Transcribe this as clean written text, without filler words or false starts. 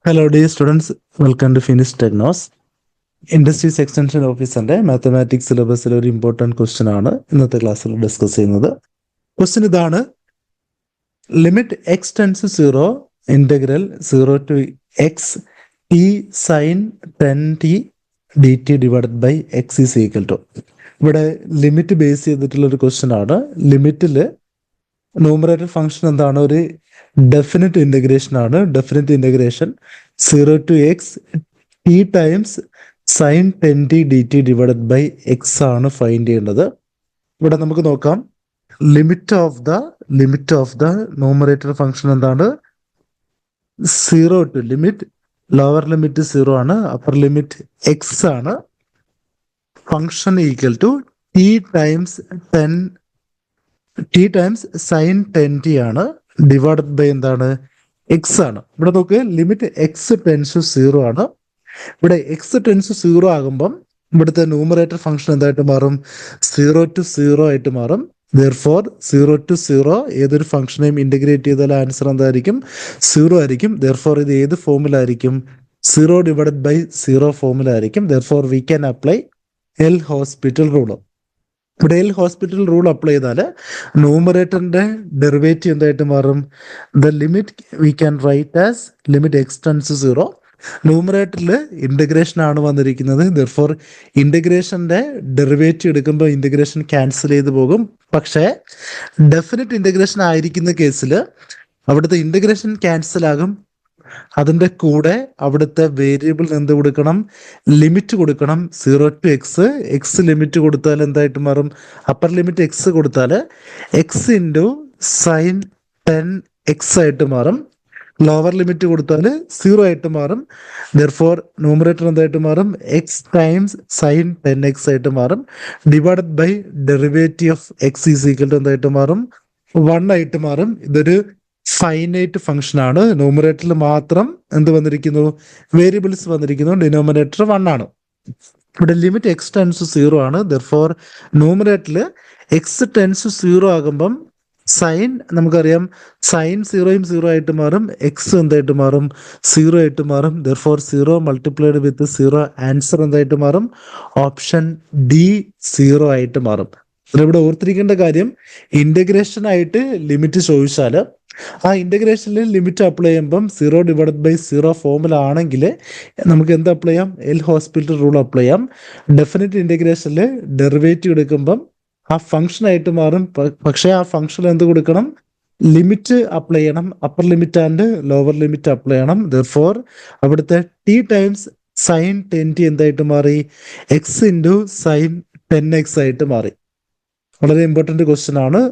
Hello, dear students. Welcome to Finish Technos. Industries Extension Office mathematics സിലബസിലെ ഒരു important question ആണ് ഇന്നത്തെ ക്ലാസ്സിൽ ഡിസ്കസ് ചെയ്യുന്നത്. ക്വസ്റ്റ്യൻ ഇതാണ്: limit x tends 0 integral 0 to x t sine 10t dt divided by x is equal to. ഇവിടെ limit base ചെയ്തിട്ടുള്ള ഒരു ക്വസ്റ്റ്യൻ ആണ്. ലിമിറ്റിൽ ന്യൂമറേറ്റർ ഫംഗ്ഷൻ എന്താണ്? ഒരു ഡെഫിനിറ്റ് ഇൻ്റഗ്രേഷൻ ആണ്. Definite integration 0 to x t times sine 10t dt divided by x ആണ് find ചെയ്യേണ്ടത്. ഇവിടെ നമുക്ക് നോക്കാം. Limit of the numerator function എന്താണ്? 0 ടു ലിമിറ്റ് ലോവർ ലിമിറ്റ് 0 ആണ്, അപ്പർ ലിമിറ്റ് എക്സ് ആണ്. Function equal to t times sine 10t ആണ്, divided by എന്താണ്? എക്സ് ആണ്. ഇവിടെ നോക്ക്, ലിമിറ്റ് എക്സ് ടെൻസ് 0 ആണ്. ഇവിടെ എക്സ് ടെൻസ് 0 ആകുമ്പം ഇവിടുത്തെ ന്യൂമറേറ്റർ ഫംഗ്ഷൻ എന്തായിട്ട് മാറും? 0 ടു 0 ആയിട്ട് മാറും. Therefore 0 to 0 ഏതൊരു ഫംഗ്ഷനെയും ഇന്റഗ്രേറ്റ് ചെയ്താൽ ആൻസർ എന്തായിരിക്കും? 0 ആയിരിക്കും. Therefore ഇത് ഏത് ഫോമിലായിരിക്കും? 0 ഡിവൈഡഡ് ബൈ 0 ഫോമിലായിരിക്കും. Therefore we can apply L hospital rule. ഇവിടെ എൽ ഹോസ്പിറ്റൽ റൂൾ അപ്ലൈ ചെയ്താൽ ന്യൂമറേറ്ററിന്റെ ഡെറിവേറ്റീവ് എന്തായിട്ട് മാറും? The limit we can write as limit x tends 0. ന്യൂമറേറ്ററിൽ ഇന്റഗ്രേഷൻ ആണ് വന്നിരിക്കുന്നത്. ദെർഫോർ ഇന്റഗ്രേഷന്റെ ഡെറിവേറ്റീവ് എടുക്കുമ്പോൾ ഇന്റഗ്രേഷൻ ക്യാൻസൽ ചെയ്ത് പോകും. പക്ഷേ ഡെഫിനിറ്റ് ഇന്റഗ്രേഷൻ ആയിരിക്കുന്ന കേസിൽ അവിടുത്തെ ഇന്റഗ്രേഷൻ ക്യാൻസൽ ആകും. അതിൻ്റെ കൂടെ അവിടുത്തെ വേരിയബിളിന് എന്ത് കൊടുക്കണം? ലിമിറ്റ് കൊടുക്കണം. 0 ടു എക്സ്. എക്സ് ലിമിറ്റ് കൊടുത്താൽ എന്തായിട്ട് മാറും? അപ്പർ ലിമിറ്റ് എക്സ് കൊടുത്താൽ എക്സ് ഇൻറ്റു സൈൻ 10x ആയിട്ട് മാറും. ലോവർ ലിമിറ്റ് കൊടുത്താൽ 0 ആയിട്ട് മാറും. ദെർഫോർ ന്യൂമറേറ്റർ എന്തായിട്ട് മാറും? എക്സ് ടൈംസ് സൈൻ 10x ആയിട്ട് മാറും. Divided by derivative of x is equal to എന്തായിട്ട് മാറും? 1 ആയിട്ട് മാറും. ഇതൊരു ഫൈനൈറ്റ് ഫംഗ്ഷൻ ആണ്. ന്യൂമറേറ്ററിൽ മാത്രം എന്ത് വന്നിരിക്കുന്നു? വേരിയബിൾസ് വന്നിരിക്കുന്നു. ഡിനോമിനേറ്റർ 1 ആണ്. ഇവിടെ ലിമിറ്റ് എക്സ് ടെൻസ് 0 ആണ്. ദെർഫോർ ന്യൂമറേറ്ററിൽ എക്സ് ടെൻസ് 0 ആകുമ്പം സൈൻ നമുക്കറിയാം, സൈൻ 0 ആയിട്ട് മാറും. എക്സ് എന്തായിട്ട് മാറും? 0 ആയിട്ട് മാറും. ദെർഫോർ 0 മൾട്ടിപ്ലൈഡ് വിത്ത് 0 ആൻസർ എന്തായിട്ട് മാറും? ഓപ്ഷൻ ഡി 0 ആയിട്ട് മാറും. ഇവിടെ ഓർത്തിരിക്കേണ്ട കാര്യം, ഇന്റഗ്രേഷൻ ആയിട്ട് ലിമിറ്റ് ചോദിച്ചാൽ ആ ഇന്റഗ്രേഷനിൽ ലിമിറ്റ് അപ്ലൈ ചെയ്യുമ്പം 0 ഡിവൈഡഡ് ബൈ 0 ഫോമിലാണെങ്കിൽ നമുക്ക് എന്ത് അപ്ലൈ ചെയ്യാം? എൽ ഹോസ്പിറ്റൽ റൂൾ അപ്ലൈ ചെയ്യാം. ഡെഫിനിറ്റ് ഇന്റഗ്രേഷനിൽ ഡെറിവേറ്റീവ് എടുക്കുമ്പം ആ ഫംഗ്ഷൻ ആയിട്ട് മാറും. പക്ഷേ ആ ഫംഗ്ഷൻ എന്ത് കൊടുക്കണം? ലിമിറ്റ് അപ്ലൈ ചെയ്യണം. Upper limit and lower limit apply ചെയ്യണം. ദെർഫോർ അവിടുത്തെ ടി ടൈംസ് സൈൻ 10t എന്തായിട്ട് മാറി? എക്സ് ഇൻറ്റു സൈൻ 10x ആയിട്ട് മാറി. വളരെ ഇമ്പോർട്ടൻ്റ് ക്വസ്റ്റ്യൻ ആണ്.